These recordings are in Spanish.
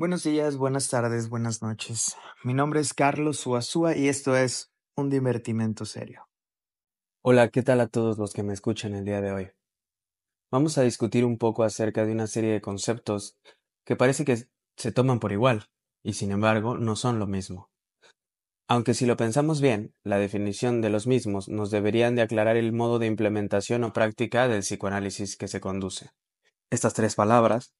Buenos días, buenas tardes, buenas noches. Mi nombre es Carlos Uazúa y esto es un divertimento serio. Hola, ¿qué tal a todos los que me escuchan el día de hoy? Vamos a discutir un poco acerca de una serie de conceptos que parece que se toman por igual, y sin embargo no son lo mismo. Aunque si lo pensamos bien, la definición de los mismos nos deberían de aclarar el modo de implementación o práctica del psicoanálisis que se conduce. Estas tres palabras,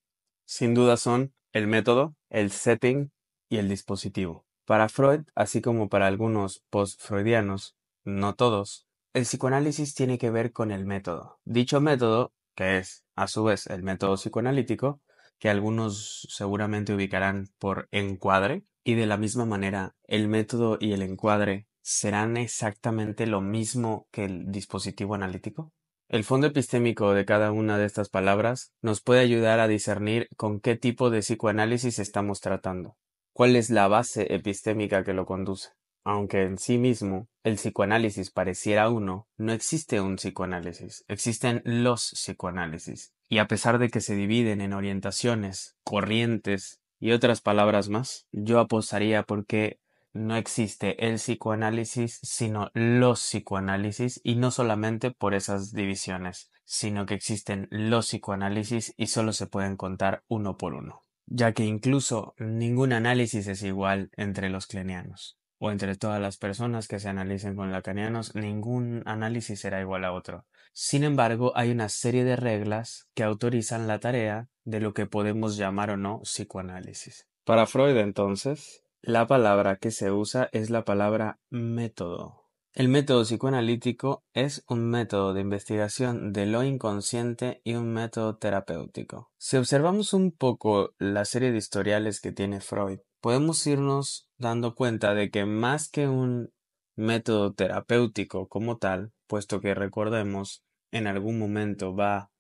sin duda, son el método, el setting y el dispositivo. Para Freud, así como para algunos post-freudianos, no todos, el psicoanálisis tiene que ver con el método. Dicho método, que es a su vez el método psicoanalítico, que algunos seguramente ubicarán por encuadre, y de la misma manera el método y el encuadre serán exactamente lo mismo que el dispositivo analítico. El fondo epistémico de cada una de estas palabras nos puede ayudar a discernir con qué tipo de psicoanálisis estamos tratando, cuál es la base epistémica que lo conduce. Aunque en sí mismo el psicoanálisis pareciera uno, no existe un psicoanálisis, existen los psicoanálisis. Y a pesar de que se dividen en orientaciones, corrientes y otras palabras más, yo apostaría porque no existe el psicoanálisis, sino los psicoanálisis, y no solamente por esas divisiones, sino que existen los psicoanálisis y solo se pueden contar uno por uno, ya que incluso ningún análisis es igual entre los clenianos, o entre todas las personas que se analicen con lacanianos, ningún análisis será igual a otro. Sin embargo, hay una serie de reglas que autorizan la tarea de lo que podemos llamar o no psicoanálisis. Para Freud, entonces, la palabra que se usa es la palabra método. El método psicoanalítico es un método de investigación de lo inconsciente y un método terapéutico. Si observamos un poco la serie de historiales que tiene Freud, podemos irnos dando cuenta de que más que un método terapéutico como tal, puesto que recordemos, en algún momento va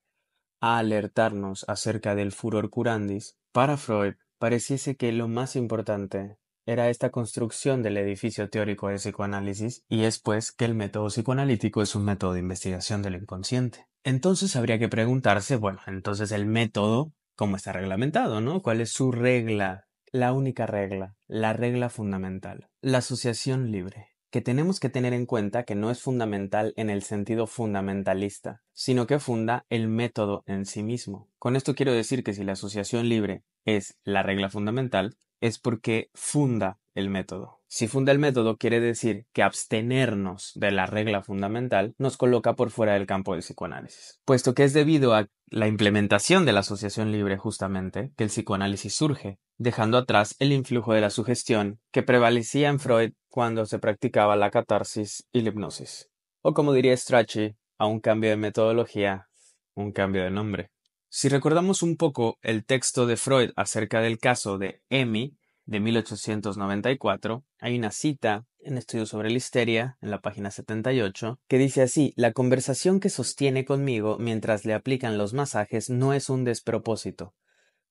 a alertarnos acerca del furor curandis, para Freud pareciese que lo más importante era esta construcción del edificio teórico de psicoanálisis, y es pues que el método psicoanalítico es un método de investigación del inconsciente. Entonces habría que preguntarse, bueno, entonces el método, ¿cómo está reglamentado, no? ¿Cuál es su regla? La única regla, la regla fundamental, la asociación libre, que tenemos que tener en cuenta que no es fundamental en el sentido fundamentalista, sino que funda el método en sí mismo. Con esto quiero decir que si la asociación libre es la regla fundamental, es porque funda el método. Si funda el método, quiere decir que abstenernos de la regla fundamental nos coloca por fuera del campo del psicoanálisis, puesto que es debido a la implementación de la asociación libre justamente que el psicoanálisis surge, dejando atrás el influjo de la sugestión que prevalecía en Freud cuando se practicaba la catarsis y la hipnosis. O como diría Strachey, a un cambio de metodología, un cambio de nombre. Si recordamos un poco el texto de Freud acerca del caso de Emmy de 1894, hay una cita en Estudios sobre la Histeria, en la página 78, que dice así: la conversación que sostiene conmigo mientras le aplican los masajes no es un despropósito,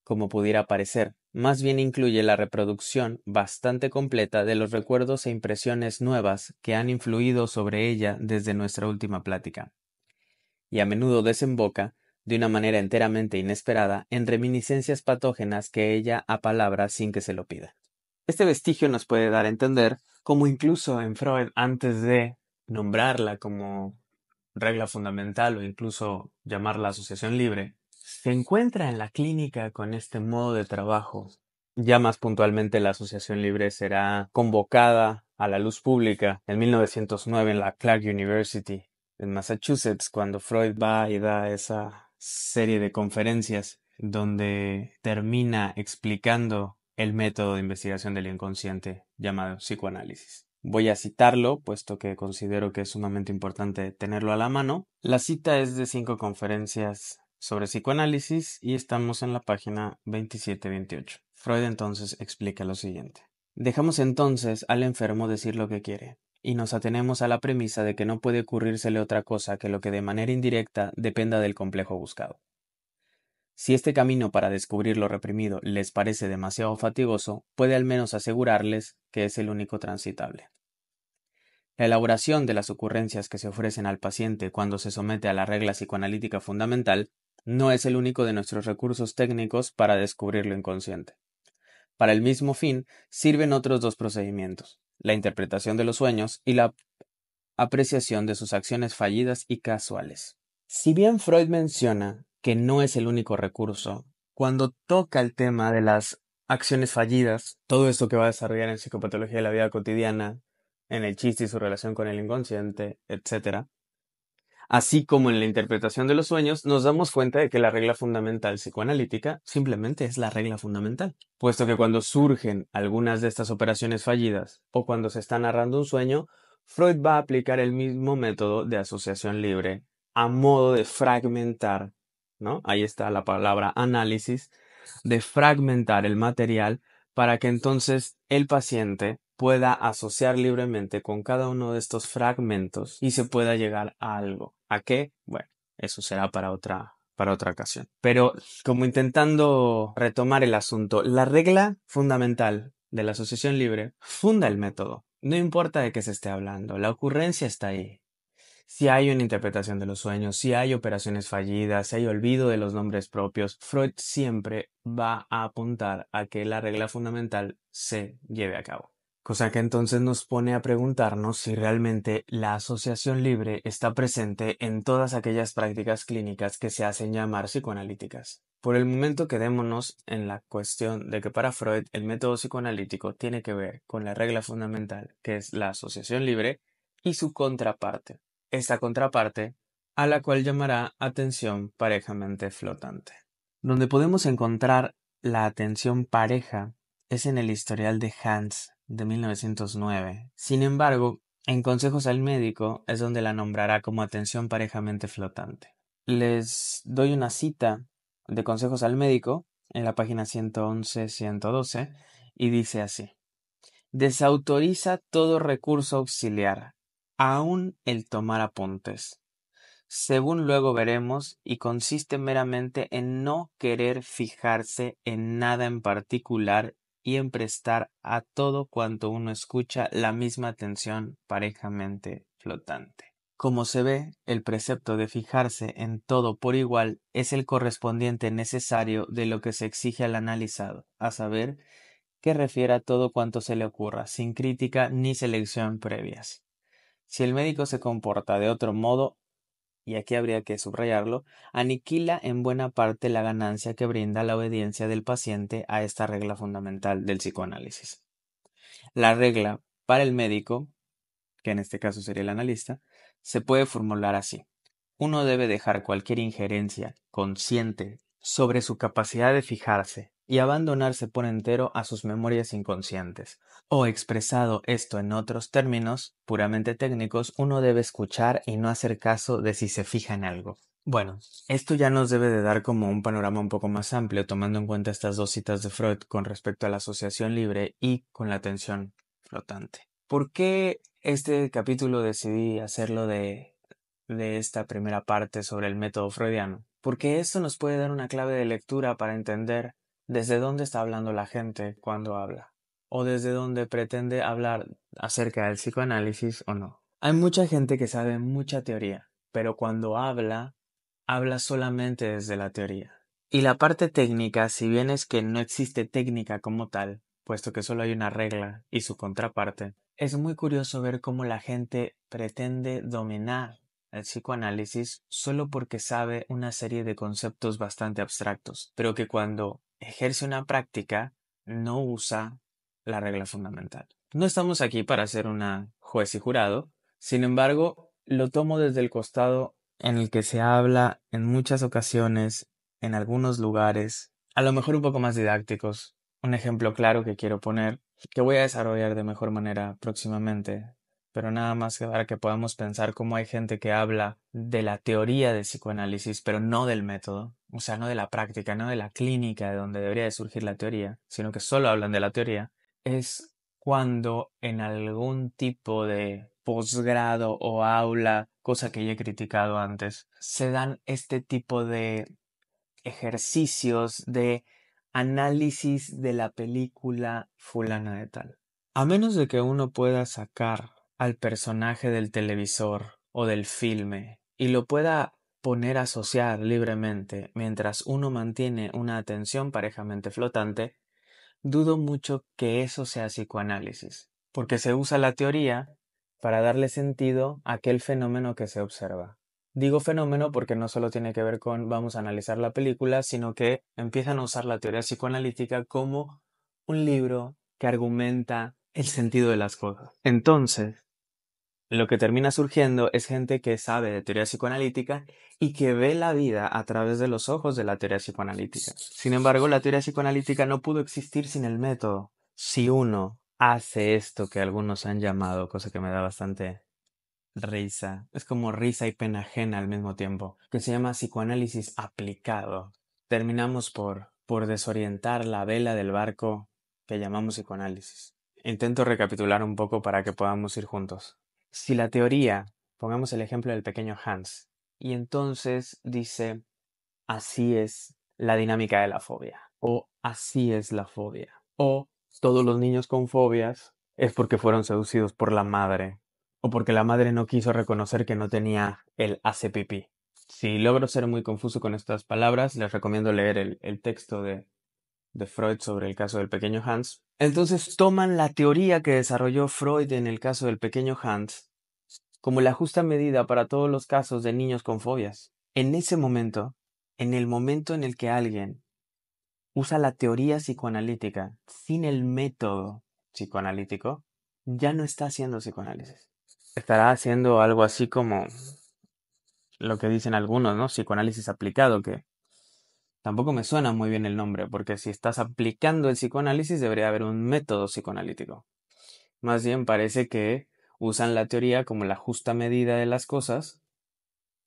como pudiera parecer, más bien incluye la reproducción bastante completa de los recuerdos e impresiones nuevas que han influido sobre ella desde nuestra última plática, y a menudo desemboca, de una manera enteramente inesperada, en reminiscencias patógenas que ella apalabra sin que se lo pida. Este vestigio nos puede dar a entender cómo incluso en Freud, antes de nombrarla como regla fundamental o incluso llamarla asociación libre, se encuentra en la clínica con este modo de trabajo. Ya más puntualmente, la asociación libre será convocada a la luz pública en 1909 en la Clark University en Massachusetts, cuando Freud va y da esa serie de conferencias donde termina explicando el método de investigación del inconsciente llamado psicoanálisis. Voy a citarlo, puesto que considero que es sumamente importante tenerlo a la mano. La cita es de 5 conferencias sobre psicoanálisis y estamos en la página 27-28. Freud entonces explica lo siguiente. Dejamos entonces al enfermo decir lo que quiere, y nos atenemos a la premisa de que no puede ocurrírsele otra cosa que lo que de manera indirecta dependa del complejo buscado. Si este camino para descubrir lo reprimido les parece demasiado fatigoso, puede al menos asegurarles que es el único transitable. La elaboración de las ocurrencias que se ofrecen al paciente cuando se somete a la regla psicoanalítica fundamental no es el único de nuestros recursos técnicos para descubrir lo inconsciente. Para el mismo fin sirven otros dos procedimientos, la interpretación de los sueños y la apreciación de sus acciones fallidas y casuales. Si bien Freud menciona que no es el único recurso, cuando toca el tema de las acciones fallidas, todo esto que va a desarrollar en psicopatología de la vida cotidiana, en el chiste y su relación con el inconsciente, etc., así como en la interpretación de los sueños, nos damos cuenta de que la regla fundamental psicoanalítica simplemente es la regla fundamental, puesto que cuando surgen algunas de estas operaciones fallidas o cuando se está narrando un sueño, Freud va a aplicar el mismo método de asociación libre a modo de fragmentar, ¿no? Ahí está la palabra análisis, de fragmentar el material para que entonces el paciente pueda asociar libremente con cada uno de estos fragmentos y se pueda llegar a algo. ¿A qué? Bueno, eso será para otra ocasión. Pero como intentando retomar el asunto, la regla fundamental de la asociación libre funda el método. No importa de qué se esté hablando, la ocurrencia está ahí. Si hay una interpretación de los sueños, si hay operaciones fallidas, si hay olvido de los nombres propios, Freud siempre va a apuntar a que la regla fundamental se lleve a cabo. Cosa que entonces nos pone a preguntarnos si realmente la asociación libre está presente en todas aquellas prácticas clínicas que se hacen llamar psicoanalíticas. Por el momento quedémonos en la cuestión de que para Freud el método psicoanalítico tiene que ver con la regla fundamental, que es la asociación libre, y su contraparte, esta contraparte, a la cual llamará atención parejamente flotante. Donde podemos encontrar la atención pareja es en el historial de Hans de 1909. Sin embargo, en Consejos al médico es donde la nombrará como atención parejamente flotante. Les doy una cita de Consejos al médico en la página 111-112 y dice así: desautoriza todo recurso auxiliar, aun el tomar apuntes, según luego veremos, y consiste meramente en no querer fijarse en nada en particular y en prestar a todo cuanto uno escucha la misma atención parejamente flotante. Como se ve, el precepto de fijarse en todo por igual es el correspondiente necesario de lo que se exige al analizado, a saber, que refiera todo cuanto se le ocurra, sin crítica ni selección previas. Si el médico se comporta de otro modo, y aquí habría que subrayarlo, aniquila en buena parte la ganancia que brinda la obediencia del paciente a esta regla fundamental del psicoanálisis. La regla para el médico, que en este caso sería el analista, se puede formular así. Uno debe dejar cualquier injerencia consciente sobre su capacidad de fijarse y abandonarse por entero a sus memorias inconscientes. O expresado esto en otros términos puramente técnicos, uno debe escuchar y no hacer caso de si se fija en algo. Bueno, esto ya nos debe de dar como un panorama un poco más amplio, tomando en cuenta estas dos citas de Freud con respecto a la asociación libre y con la atención flotante. ¿Por qué este capítulo decidí hacerlo de esta primera parte sobre el método freudiano? Porque esto nos puede dar una clave de lectura para entender desde dónde está hablando la gente cuando habla, o desde dónde pretende hablar acerca del psicoanálisis o no. Hay mucha gente que sabe mucha teoría, pero cuando habla, habla solamente desde la teoría. Y la parte técnica, si bien es que no existe técnica como tal, puesto que solo hay una regla y su contraparte, es muy curioso ver cómo la gente pretende dominar el psicoanálisis solo porque sabe una serie de conceptos bastante abstractos, pero que cuando ejerce una práctica no usa la regla fundamental. No estamos aquí para ser una juez y jurado, sin embargo, lo tomo desde el costado en el que se habla en muchas ocasiones, en algunos lugares, a lo mejor un poco más didácticos. Un ejemplo claro que quiero poner, que voy a desarrollar de mejor manera próximamente, pero nada más que para que podamos pensar cómo hay gente que habla de la teoría del psicoanálisis, pero no del método, o sea, no de la práctica, no de la clínica de donde debería de surgir la teoría, sino que solo hablan de la teoría, es cuando en algún tipo de posgrado o aula, cosa que ya he criticado antes, se dan este tipo de ejercicios de análisis de la película fulana de tal. A menos de que uno pueda sacar al personaje del televisor o del filme y lo pueda poner a asociar libremente mientras uno mantiene una atención parejamente flotante, dudo mucho que eso sea psicoanálisis, porque se usa la teoría para darle sentido a aquel fenómeno que se observa. Digo fenómeno porque no solo tiene que ver con vamos a analizar la película, sino que empiezan a usar la teoría psicoanalítica como un libro que argumenta el sentido de las cosas. Entonces, lo que termina surgiendo es gente que sabe de teoría psicoanalítica y que ve la vida a través de los ojos de la teoría psicoanalítica. Sin embargo, la teoría psicoanalítica no pudo existir sin el método. Si uno hace esto que algunos han llamado, cosa que me da bastante risa, es como risa y pena ajena al mismo tiempo, que se llama psicoanálisis aplicado. Terminamos por desorientar la vela del barco que llamamos psicoanálisis. Intento recapitular un poco para que podamos ir juntos. Si la teoría, pongamos el ejemplo del pequeño Hans, y entonces dice, así es la dinámica de la fobia, o así es la fobia, o todos los niños con fobias es porque fueron seducidos por la madre, o porque la madre no quiso reconocer que no tenía el hace pipí. Si logro ser muy confuso con estas palabras, les recomiendo leer el texto de Freud sobre el caso del pequeño Hans. Entonces toman la teoría que desarrolló Freud en el caso del pequeño Hans como la justa medida para todos los casos de niños con fobias. En ese momento, en el momento en el que alguien usa la teoría psicoanalítica sin el método psicoanalítico, ya no está haciendo psicoanálisis. Estará haciendo algo así como lo que dicen algunos, ¿no? Psicoanálisis aplicado, que tampoco me suena muy bien el nombre, porque si estás aplicando el psicoanálisis debería haber un método psicoanalítico. Más bien parece que usan la teoría como la justa medida de las cosas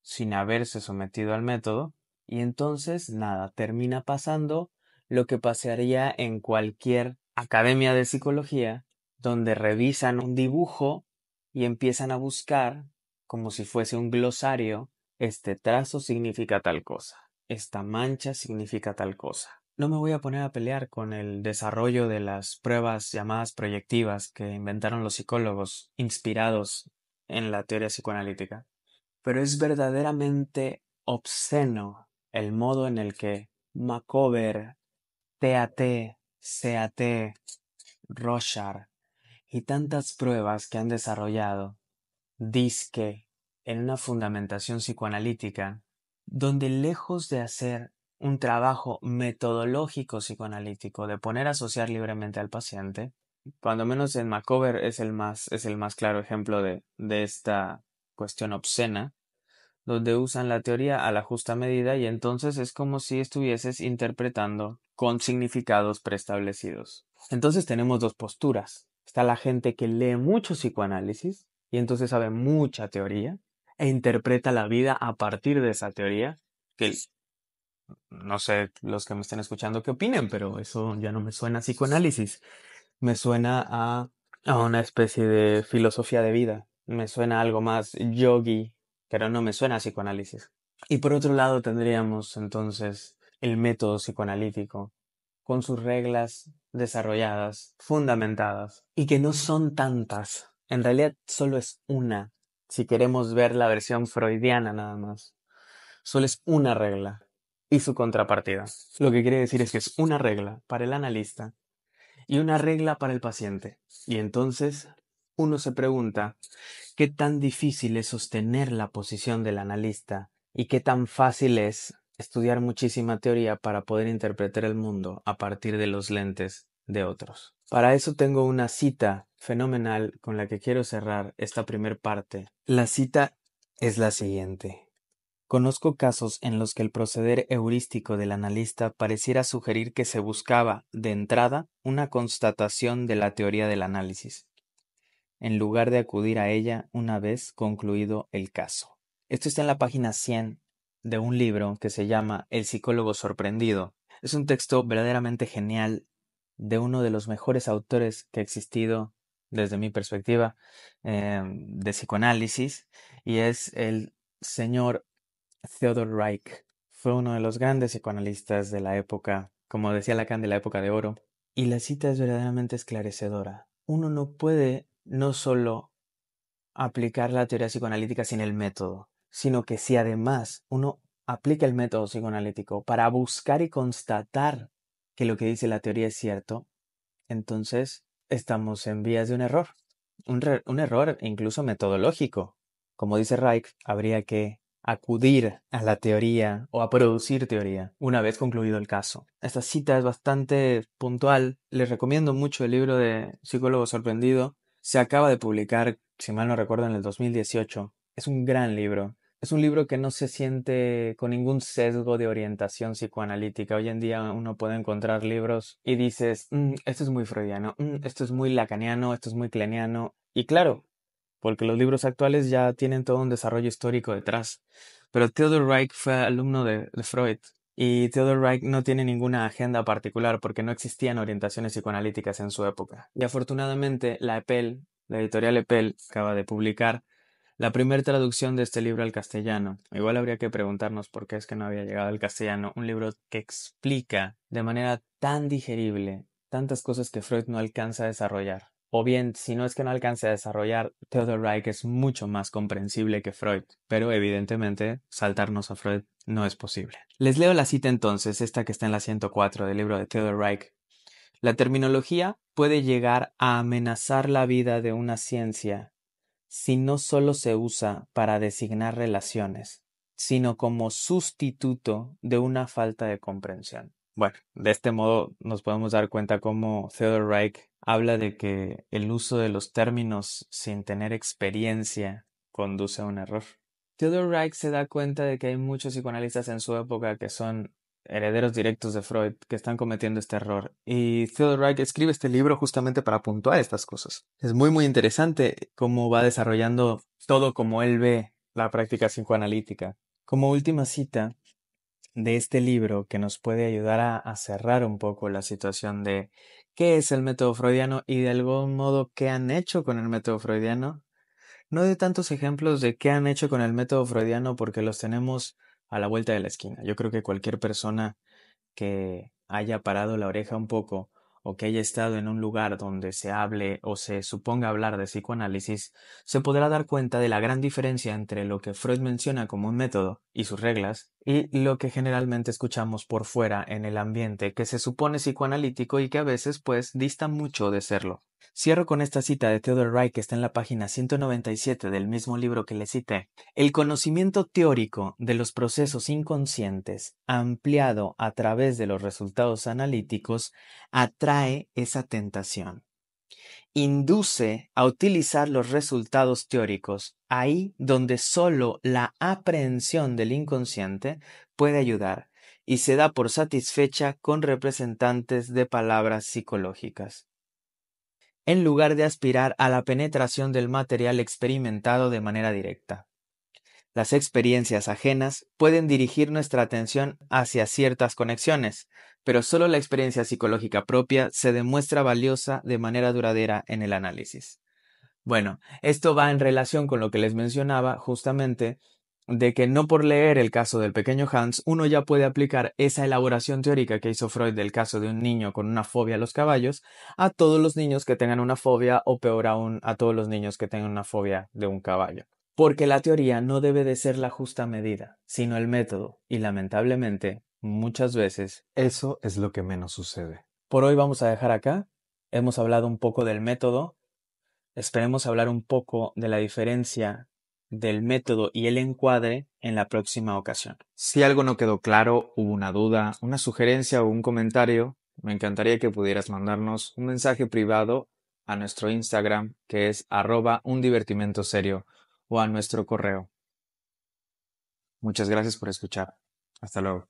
sin haberse sometido al método, y entonces nada, termina pasando lo que pasaría en cualquier academia de psicología, donde revisan un dibujo y empiezan a buscar, como si fuese un glosario, este trazo significa tal cosa, esta mancha significa tal cosa. No me voy a poner a pelear con el desarrollo de las pruebas llamadas proyectivas que inventaron los psicólogos inspirados en la teoría psicoanalítica, pero es verdaderamente obsceno el modo en el que Macover, TAT, CAT, Rorschach y tantas pruebas que han desarrollado, dizque en una fundamentación psicoanalítica, donde lejos de hacer un trabajo metodológico psicoanalítico, de poner a asociar libremente al paciente, cuando menos en Macover es el más claro ejemplo de esta cuestión obscena, donde usan la teoría a la justa medida y entonces es como si estuvieses interpretando con significados preestablecidos. Entonces tenemos dos posturas. Está la gente que lee mucho psicoanálisis y entonces sabe mucha teoría e interpreta la vida a partir de esa teoría, que no sé los que me estén escuchando qué opinen, pero eso ya no me suena a psicoanálisis, me suena a una especie de filosofía de vida, me suena a algo más yogi, pero no me suena a psicoanálisis. Y por otro lado tendríamos entonces el método psicoanalítico, con sus reglas desarrolladas, fundamentadas, y que no son tantas. En realidad solo es una, si queremos ver la versión freudiana nada más. Solo es una regla y su contrapartida. Lo que quiere decir es que es una regla para el analista y una regla para el paciente. Y entonces uno se pregunta qué tan difícil es sostener la posición del analista y qué tan fácil es estudiar muchísima teoría para poder interpretar el mundo a partir de los lentes de otros. Para eso tengo una cita fenomenal con la que quiero cerrar esta primer parte. La cita es la siguiente. Conozco casos en los que el proceder heurístico del analista pareciera sugerir que se buscaba, de entrada, una constatación de la teoría del análisis, en lugar de acudir a ella una vez concluido el caso. Esto está en la página 100 de un libro que se llama El psicólogo sorprendido. Es un texto verdaderamente genial de uno de los mejores autores que ha existido desde mi perspectiva de psicoanálisis, y es el señor Theodor Reich. Fue uno de los grandes psicoanalistas de la época, como decía Lacan, de la época de oro, y la cita es verdaderamente esclarecedora. Uno no puede no solo aplicar la teoría psicoanalítica sin el método, sino que si además uno aplica el método psicoanalítico para buscar y constatar que lo que dice la teoría es cierto, entonces estamos en vías de un error. Un error incluso metodológico. Como dice Reich, habría que acudir a la teoría o a producir teoría una vez concluido el caso. Esta cita es bastante puntual. Les recomiendo mucho el libro de Psicólogo Sorprendido. Se acaba de publicar, si mal no recuerdo, en el 2018. Es un gran libro. Es un libro que no se siente con ningún sesgo de orientación psicoanalítica. Hoy en día uno puede encontrar libros y dices, esto es muy freudiano, esto es muy lacaniano, esto es muy kleniano. Y claro, porque los libros actuales ya tienen todo un desarrollo histórico detrás. Pero Theodor Reich fue alumno de Freud y Theodor Reich no tiene ninguna agenda particular porque no existían orientaciones psicoanalíticas en su época. Y afortunadamente la EPEL, la editorial EPEL, acaba de publicar la primera traducción de este libro al castellano. Igual habría que preguntarnos por qué es que no había llegado al castellano. Un libro que explica de manera tan digerible tantas cosas que Freud no alcanza a desarrollar. O bien, si no es que no alcance a desarrollar, Theodor Reich es mucho más comprensible que Freud, pero evidentemente saltarnos a Freud no es posible. Les leo la cita entonces, esta que está en la 104 del libro de Theodor Reich. La terminología puede llegar a amenazar la vida de una ciencia si no solo se usa para designar relaciones, sino como sustituto de una falta de comprensión. Bueno, de este modo nos podemos dar cuenta cómo Theodor Reich habla de que el uso de los términos sin tener experiencia conduce a un error. Theodor Reich se da cuenta de que hay muchos psicoanalistas en su época que son herederos directos de Freud que están cometiendo este error. Y Theodor Reich escribe este libro justamente para puntuar estas cosas. Es muy interesante cómo va desarrollando todo como él ve la práctica psicoanalítica. Como última cita de este libro que nos puede ayudar a cerrar un poco la situación de qué es el método freudiano y de algún modo qué han hecho con el método freudiano. No doy tantos ejemplos de qué han hecho con el método freudiano porque los tenemos a la vuelta de la esquina. Yo creo que cualquier persona que haya parado la oreja un poco o que haya estado en un lugar donde se hable o se suponga hablar de psicoanálisis, se podrá dar cuenta de la gran diferencia entre lo que Freud menciona como un método y sus reglas y lo que generalmente escuchamos por fuera en el ambiente que se supone psicoanalítico y que a veces pues dista mucho de serlo. Cierro con esta cita de Theodor Reich que está en la página 197 del mismo libro que le cité. El conocimiento teórico de los procesos inconscientes, ampliado a través de los resultados analíticos, atrae esa tentación. Induce a utilizar los resultados teóricos ahí donde solo la aprehensión del inconsciente puede ayudar y se da por satisfecha con representantes de palabras psicológicas en lugar de aspirar a la penetración del material experimentado de manera directa. Las experiencias ajenas pueden dirigir nuestra atención hacia ciertas conexiones, pero solo la experiencia psicológica propia se demuestra valiosa de manera duradera en el análisis. Bueno, esto va en relación con lo que les mencionaba justamente de que no por leer el caso del pequeño Hans uno ya puede aplicar esa elaboración teórica que hizo Freud del caso de un niño con una fobia a los caballos a todos los niños que tengan una fobia o peor aún a todos los niños que tengan una fobia de un caballo. Porque la teoría no debe de ser la justa medida, sino el método, y lamentablemente, muchas veces, eso es lo que menos sucede. Por hoy vamos a dejar acá. Hemos hablado un poco del método. Esperemos hablar un poco de la diferencia del método y el encuadre en la próxima ocasión. Si algo no quedó claro, hubo una duda, una sugerencia o un comentario, me encantaría que pudieras mandarnos un mensaje privado a nuestro Instagram, que es @undivertimentoserio, o a nuestro correo. Muchas gracias por escuchar. Hasta luego.